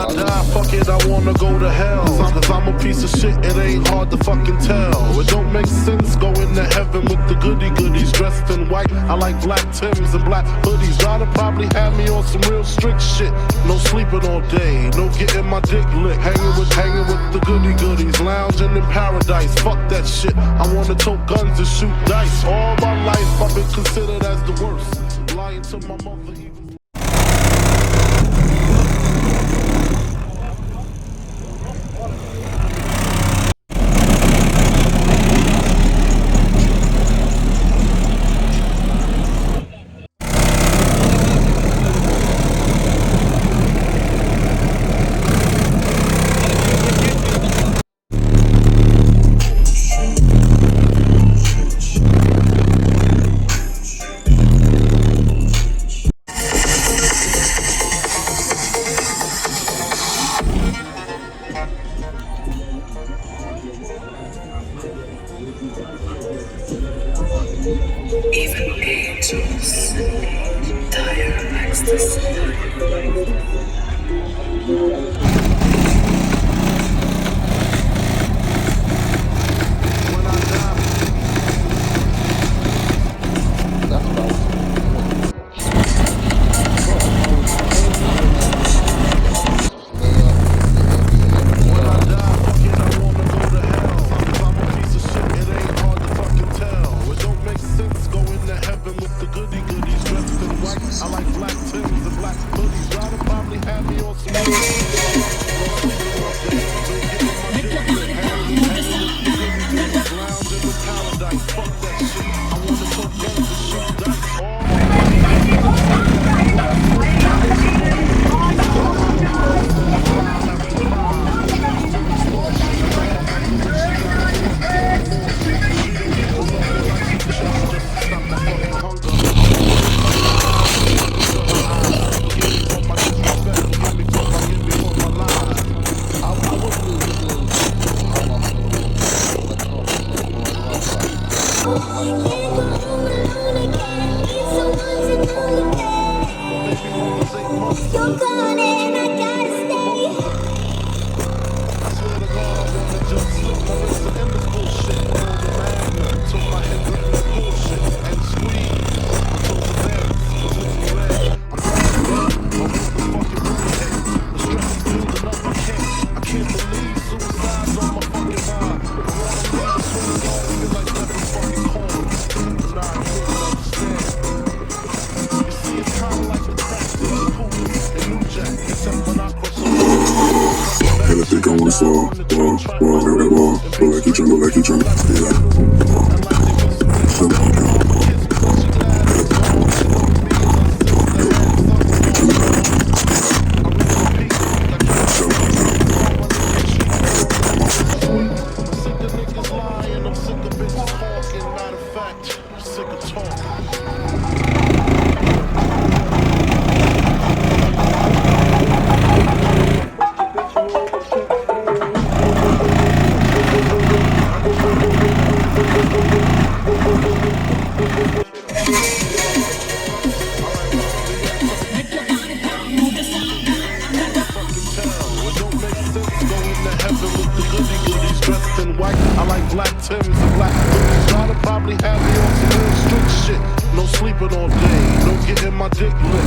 I die, fuck it, I wanna go to hell. Cause I'm a piece of shit, it ain't hard to fucking tell. It don't make sense going to heaven with the goody goodies dressed in white. I like black Timbs and black hoodies. Gotta probably have me on some real strict shit. No sleeping all day, no getting my dick licked. Hanging with the goody goodies, lounging in paradise. Fuck that shit. I wanna tote guns and shoot dice. All my life I've been considered as the worst. Lying to my mother even. Even angels tire of ecstasy. I like black Timbs and black hoodies. Y'all probably have me on some lounging with paradise. Fuck that shit. I wanna talk guns and shoot dice. You're gone and I gotta stay. I swear to God, I wanna just slip my wrist and end this bullshit. Hold the magnet till my head grip that bullshit and squeeze until the veins completely red. I'm the fucking redhead. The stress is building up. I can't believe suicide's on my fucking mind. I wanna swing on feel like nothing fucking corn. But I couldn't understand. You see, it's kinda like the practice of poop and New Jack, except when I cross over. And I think I wanna fall, but like you tremble, I'm sick of bitches talking, matter of fact, I'm sick of talking. Dressed in white, I like black Timbs and black hoodies. Y'all probably have me on some real strict shit. No sleeping all day, no getting my dick lit.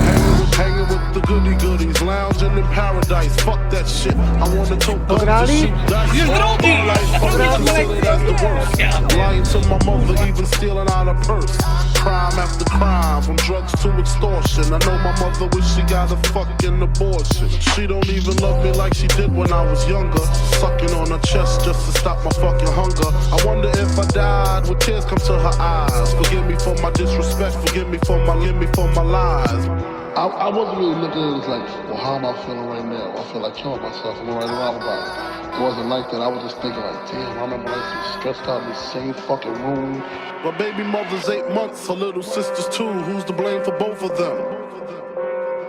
Hanging with the goody goodies, lounging in paradise. Fuck that shit. I wanna tote guns and shoot dice. All my life, I'm considered as the worst. Lying to my mother, even stealing out her purse. Crime after crime, from drugs to extortion. I know my mother wish she got a fucking abortion. She don't even love me like she did when I was younger. Sucking on her chest just to stop my fucking hunger. I wonder if I died, would tears come to her eyes? Forgive me for my disrespect, forgive me for my lies. I wasn't really looking at it as like, well, how am I feeling right now? I feel like killing myself. I'm right around about it. It wasn't like that. I was just thinking like, damn, I remember I used to be stressed out in the same fucking room. My baby mother's 8 months, her little sister's 2. Who's to blame for both of them?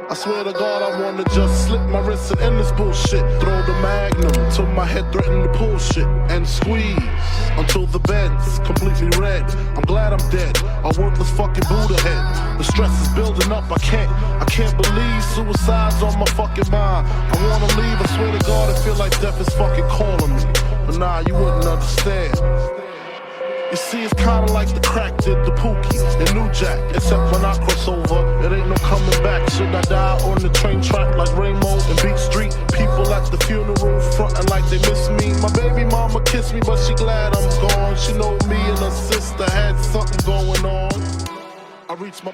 I swear to God, I wanna just slip my wrist and end this bullshit. Throw the magnum till my head threaten to pull shit and squeeze until the bed's completely red. I'm glad I'm dead, a worthless fucking Buddha head. The stress is building up, I can't believe Suicide's on my fucking mind. I wanna leave, I swear to God, I feel like death is fucking calling me. But nah, you wouldn't understand. You see, it's kinda like the crack did the Pookie and New Jack. Except when I cross over, it ain't no coming back. Should I die on the train track like Rainbow and Beat Street? People at the funeral frontin' like they miss me. My baby mama kissed me, but she glad I'm gone. She know me and her sister had something going on. I reached my